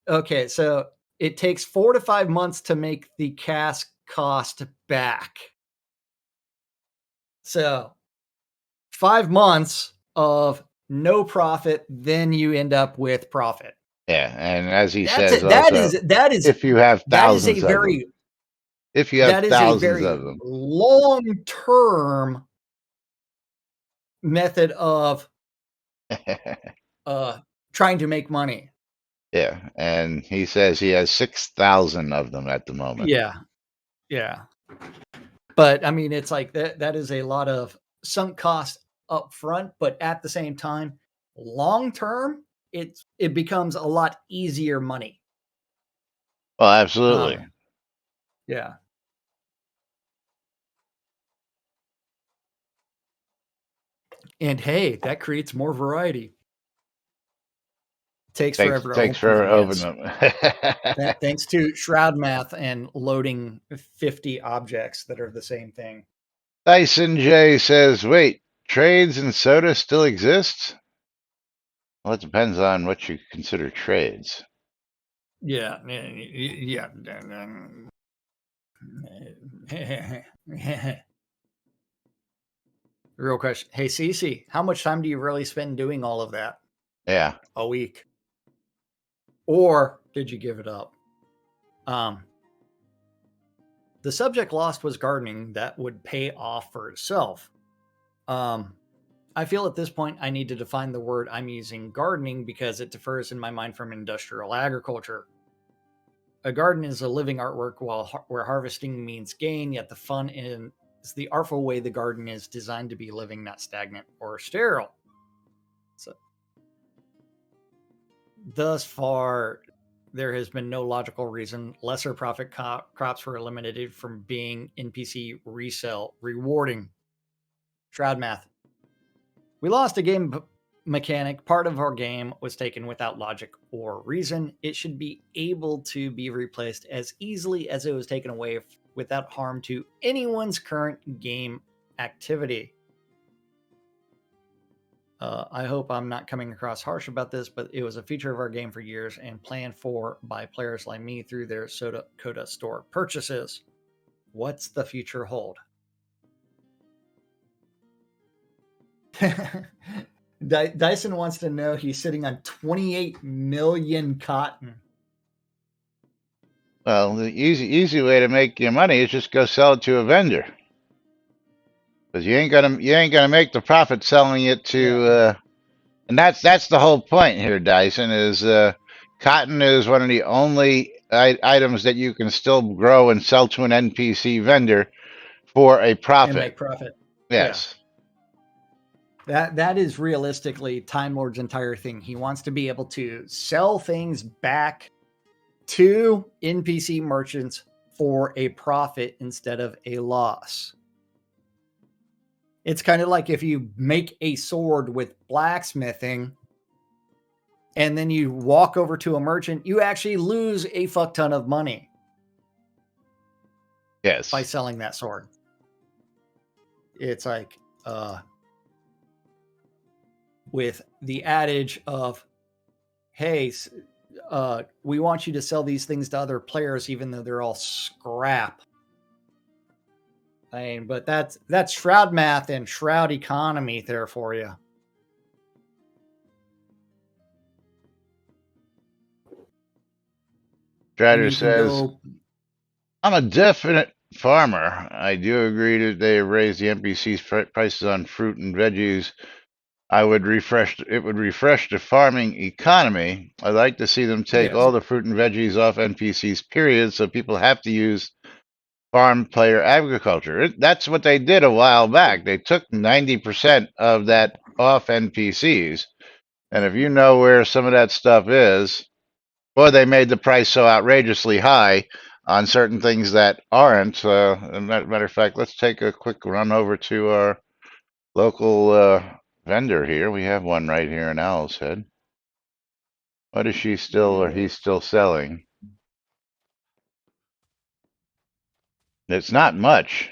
Okay, so it takes 4 to 5 months to make the cask cost back. So 5 months of no profit, then you end up with profit. Yeah, and as he That's says it. That also, is that is if you have that is a thousands of them. very If you have that is a thousands very of them. long-term method of trying to make money. Yeah, and he says he has 6,000 of them at the moment. Yeah. Yeah. But I mean, it's like that is a lot of sunk cost up front, but at the same time, long term, it becomes a lot easier money. Well, absolutely. Yeah. And hey, that creates more variety. Takes forever to Takes open forever them, to open yes. them. Thanks to Shroud math and loading 50 objects that are the same thing. Dyson J says, wait, trades and soda still exist? Well, it depends on what you consider trades. Yeah. Yeah. Real question. Hey, Cece, how much time do you really spend doing all of that? Yeah. A week. Or did you give it up? The subject lost was gardening. That would pay off for itself. I feel at this point I need to define the word I'm using, gardening, because it differs in my mind from industrial agriculture. A garden is a living artwork where harvesting means gain, yet the fun is the artful way the garden is designed to be living, not stagnant or sterile. So, thus far, there has been no logical reason lesser profit crops were eliminated from being NPC resell rewarding. Shroud math. We lost a game mechanic. Part of our game was taken without logic or reason. It should be able to be replaced as easily as it was taken away without harm to anyone's current game activity. I hope I'm not coming across harsh about this, but it was a feature of our game for years and planned for by players like me through their Coda store purchases. What's the future hold? Dyson wants to know he's sitting on 28 million cotton. Well, the easy way to make your money is just go sell it to a vendor, because you ain't gonna make the profit selling it to. And that's the whole point here, Dyson. Is cotton is one of the only items that you can still grow and sell to an NPC vendor for a profit. And make profit. Yes. Yeah. That is realistically Time Lord's entire thing. He wants to be able to sell things back to NPC merchants for a profit instead of a loss. It's kind of like if you make a sword with blacksmithing and then you walk over to a merchant, you actually lose a fuck ton of money. Yes. By selling that sword. It's like, with the adage of, hey, we want you to sell these things to other players, even though they're all scrap. I mean, but that's Shroud math and Shroud economy there for you. Strider says, I'm a definite farmer. I do agree that they have raised the NPC's prices on fruit and veggies. It would refresh the farming economy. I'd like to see them take all the fruit and veggies off NPCs, period, so people have to use farm player agriculture. That's what they did a while back. They took 90% of that off NPCs. And if you know where some of that stuff is, boy, they made the price so outrageously high on certain things that aren't. As a matter of fact, let's take a quick run over to our local vendor here. We have one right here in Owl's Head. What is she still or he still selling? It's not much.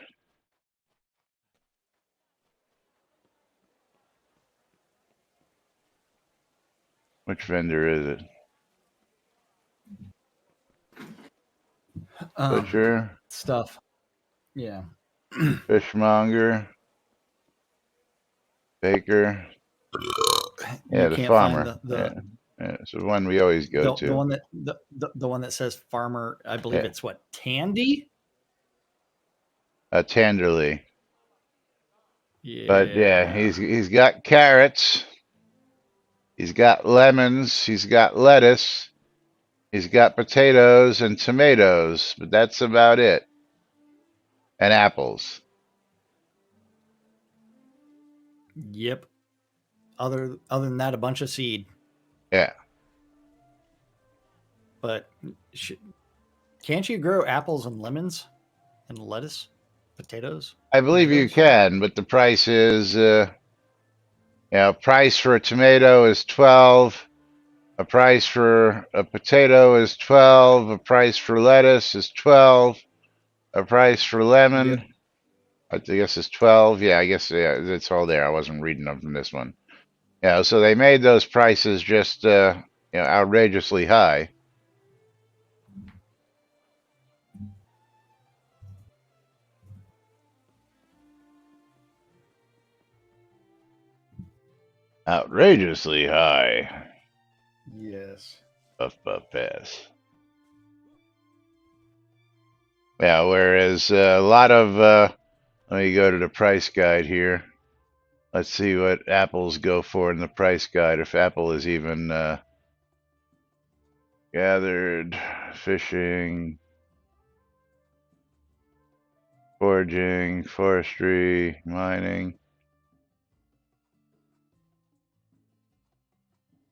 Which vendor is it? Butcher stuff. Yeah. Fishmonger. Baker. Yeah, the farmer. Yeah. It's the one we always go to. The one that the one that says farmer. I believe it's what, Tandy? Tanderly. Yeah. But yeah, he's got carrots. He's got lemons. He's got lettuce. He's got potatoes and tomatoes, but that's about it. And apples. Yep. Other than that, a bunch of seed. Yeah. But can't you grow apples and lemons and lettuce, potatoes? I believe you can, but the price is, price for a tomato is 12. A price for a potato is 12. A price for lettuce is 12. A price for lemon, I guess is 12. Yeah, I guess it's all there. I wasn't reading them from this one. Yeah, so they made those prices just outrageously high. Outrageously high. Yes. Puff puff pass. Yeah, whereas a lot of let me go to the price guide here. Let's see what apples go for in the price guide, if apple is even gathered, fishing, foraging, forestry, mining.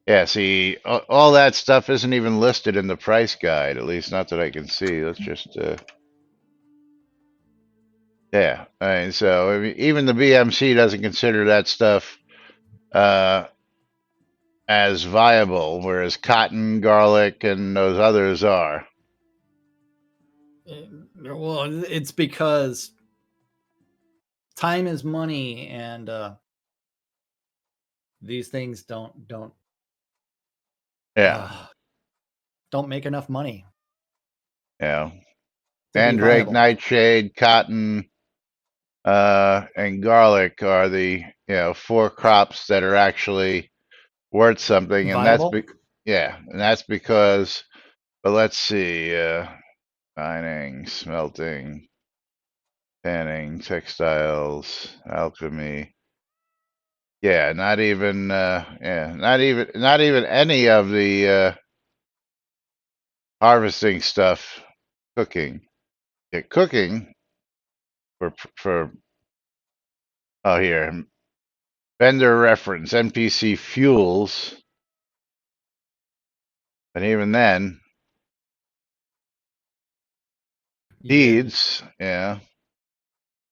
Yeah, see, all that stuff isn't even listed in the price guide, at least not that I can see. Let's just, yeah. I mean, so I mean, even the BMC doesn't consider that stuff as viable, whereas cotton, garlic, and those others are. Well, it's because time is money, and these things don't make enough money. Yeah. Mandrake, nightshade, cotton, and garlic are the 4 crops that are actually worth something, and Viable. and that's because. But let's see, mining, smelting, tanning, textiles, alchemy. Yeah, not even any of the harvesting stuff, cooking. Yeah, cooking for oh here, vendor reference, NPC fuels, and even then, Yeah. seeds, yeah,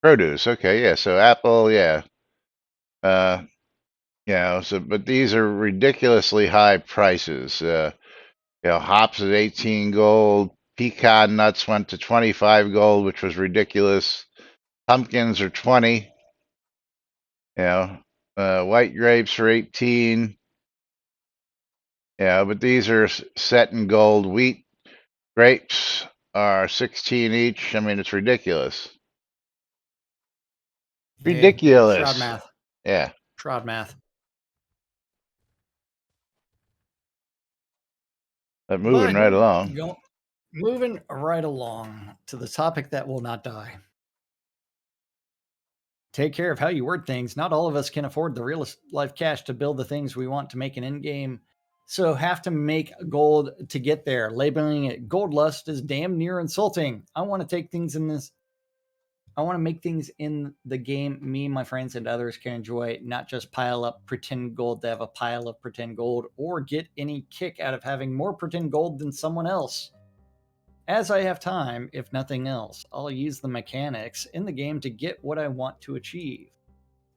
produce. Okay, yeah, so apple, yeah, uh, so but these are ridiculously high prices. Hops at 18 gold. Pecan nuts went to 25 gold, which was ridiculous. Pumpkins are 20. You know, white grapes are 18. Yeah, but these are set in gold. Wheat grapes are 16 each. I mean, it's ridiculous. Hey, Shroud Ridiculous. math. Yeah. Shroud math. But moving But right along. moving right along to the topic that will not die. Take care of how you word things. Not all of us can afford the real life cash to build the things we want to make an end game. So have to make gold to get there. Labeling it gold lust is damn near insulting. I want to make things in the game me, my friends, and others can enjoy, not just pile up pretend gold to have a pile of pretend gold or get any kick out of having more pretend gold than someone else. As I have time, if nothing else, I'll use the mechanics in the game to get what I want to achieve.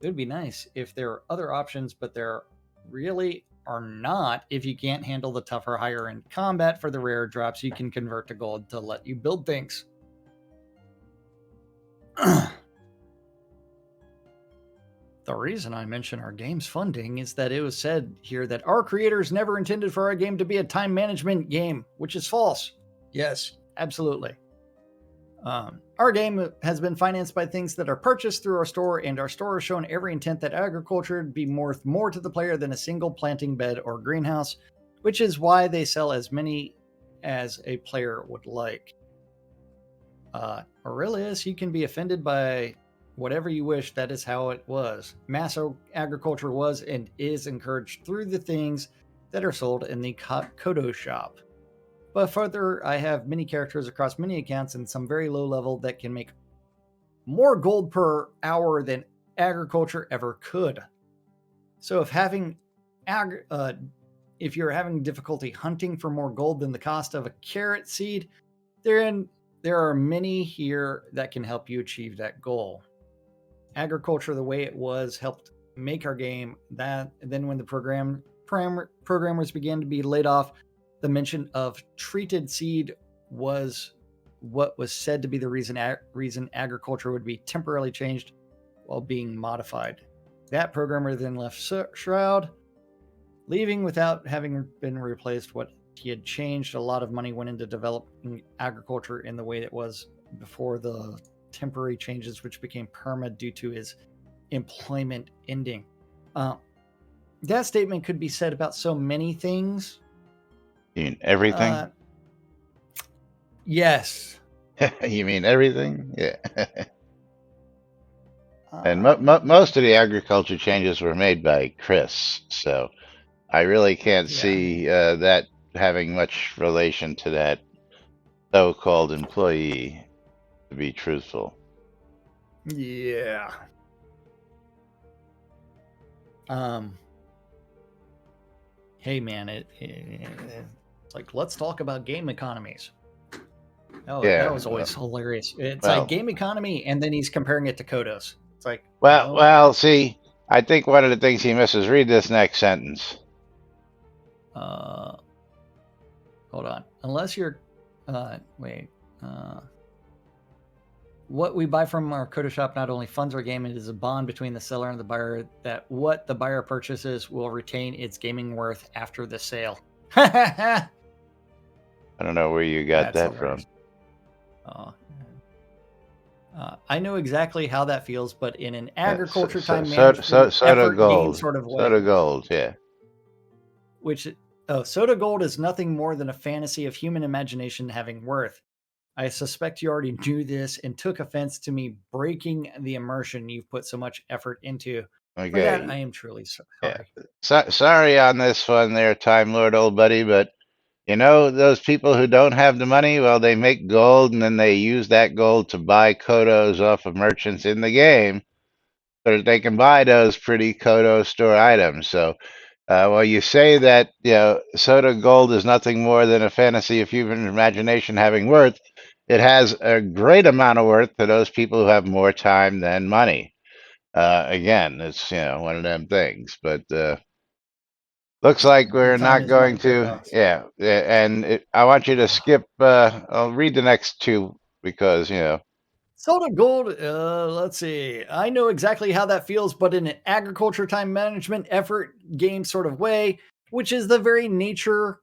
It would be nice if there are other options, but there really are not if you can't handle the tougher, higher end combat for the rare drops you can convert to gold to let you build things. The reason I mention our game's funding is that it was said here that our creators never intended for our game to be a time management game, which is false. Yes, absolutely. Our game has been financed by things that are purchased through our store, and our store has shown every intent that agriculture would be worth more to the player than a single planting bed or greenhouse, which is why they sell as many as a player would like. Aurelius, you can be offended by whatever you wish. That is how it was. Mass agriculture was and is encouraged through the things that are sold in the Kodo shop. But further, I have many characters across many accounts and some very low level that can make more gold per hour than agriculture ever could. So if you're having difficulty hunting for more gold than the cost of a carrot seed, there are many here that can help you achieve that goal. Agriculture, the way it was, helped make our game. Then when the programmers began to be laid off, the mention of treated seed was what was said to be the reason agriculture would be temporarily changed while being modified. That programmer then left Shroud, leaving without having been replaced. What he had changed, a lot of money went into developing agriculture in the way it was before the temporary changes, which became permanent due to his employment ending. That statement could be said about so many things. You mean everything? Yes. You mean everything? Yeah. And most of the agriculture changes were made by Chris, so I really can't see that having much relation to that so-called employee, to be truthful. Yeah. Hey man, it's like, let's talk about game economies. Oh, Yeah. that was always hilarious. It's like game economy, and then he's comparing it to Kodos. It's like, well, see, I think one of the things he misses. Read this next sentence. Hold on. Unless you're, what we buy from our Kodo shop not only funds our game, it is a bond between the seller and the buyer that what the buyer purchases will retain its gaming worth after the sale. I don't know where you got that from. I know exactly how that feels, but in an agriculture So, time so, so, management soda effort game gold. sort of way. Soda gold, yeah. Which, soda gold is nothing more than a fantasy of human imagination having worth. I suspect you already knew this and took offense to me breaking the immersion you've put so much effort into. For that, I Okay, am truly yeah. sorry. Sorry on this one there, Time Lord, old buddy, but you know, those people who don't have the money, well, they make gold and then they use that gold to buy kodos off of merchants in the game so that they can buy those pretty Kodo store items. So, well, you say that, you know, soda gold is nothing more than a fantasy of human imagination having worth. It has a great amount of worth to those people who have more time than money. Again, it's, you know, one of them things. But looks like The we're time not is money going for to, us. yeah. And I want you to skip, I'll read the next two because, you know, Soda gold, let's see. I know exactly how that feels, but in an agriculture time management effort game sort of way, which is the very nature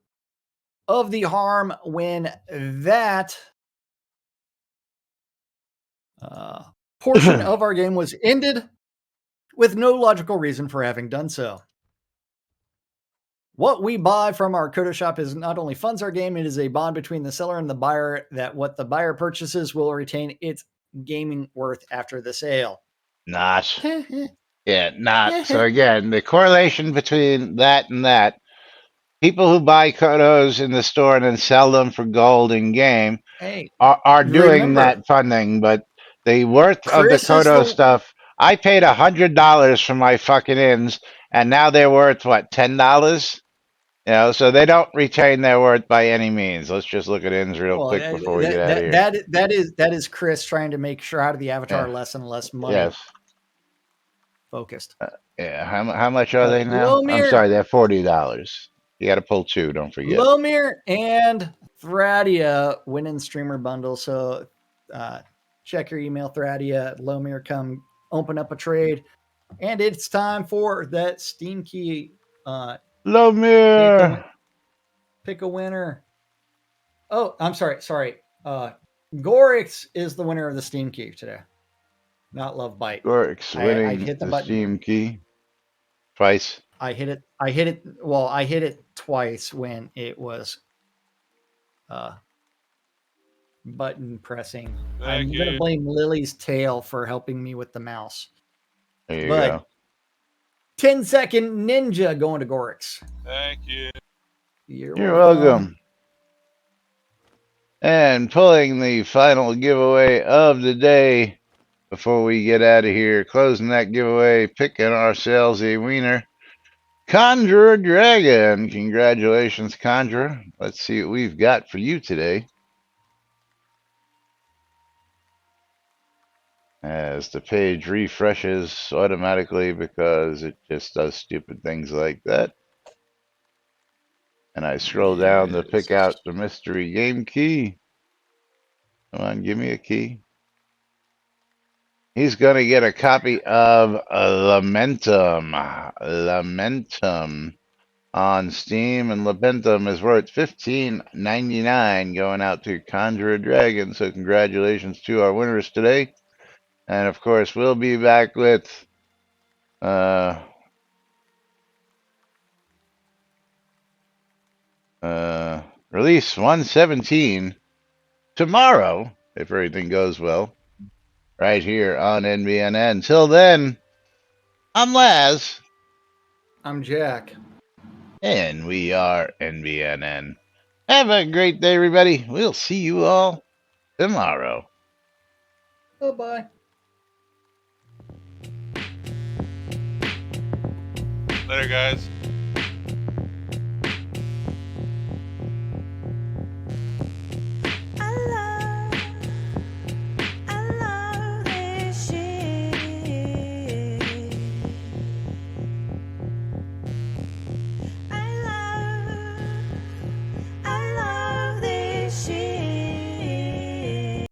of the harm when that uh, portion of our game was ended with no logical reason for having done so. What we buy from our Coda shop is not only funds our game, it is a bond between the seller and the buyer that what the buyer purchases will retain its gaming worth after the sale. not. Yeah, not. So again, the correlation between that and that, people who buy Kodos in the store and then sell them for gold in game Hey, are doing remember, that funding, but the worth of the Chris is Kodo the stuff, I paid $100 for my fucking ins, and now they're worth what, $10? You know, so they don't retain their worth by any means. Let's just look at ins real well quick before we get out of here. that is Chris trying to make Shroud of the Avatar Yeah. less and less money Yes. focused. Yeah. How much are they now? I'm Lomir, sorry, they're $40. You got to pull two. Don't forget. Lomir, and Thradia win in streamer bundle. So check your email, Thradia. Lomir, come open up a trade. And it's time for that Steam key. Pick a Lomir. win- pick a winner. Oh, I'm sorry. Gorix is the winner of the Steam key today, not Love Bite. Gorks I winning hit the the button. Steam key twice. I hit it. I hit it. Well, I hit it twice when it was uh, button pressing. I'm going to blame Lily's tail for helping me with the mouse. There you But go. 10-second ninja going to Gorix. Thank you. You're You're welcome. welcome. And pulling the final giveaway of the day before we get out of here, closing that giveaway, picking ourselves a wiener. Conjurer Dragon. Congratulations, Conjurer. Let's see what we've got for you today. As the page refreshes automatically because it just does stupid things like that. And I scroll down to pick out the mystery game key. Come on, give me a key. He's going to get a copy of Lamentum. Lamentum on Steam, and Lamentum is worth $15.99 going out to Conjurer Dragon. So congratulations to our winners today. And of course, we'll be back with release 117 tomorrow, if everything goes well, right here on NBNN. Until then, I'm Laz. I'm Jack. And we are NBNN. Have a great day, everybody. We'll see you all tomorrow. Bye-bye. Later, guys.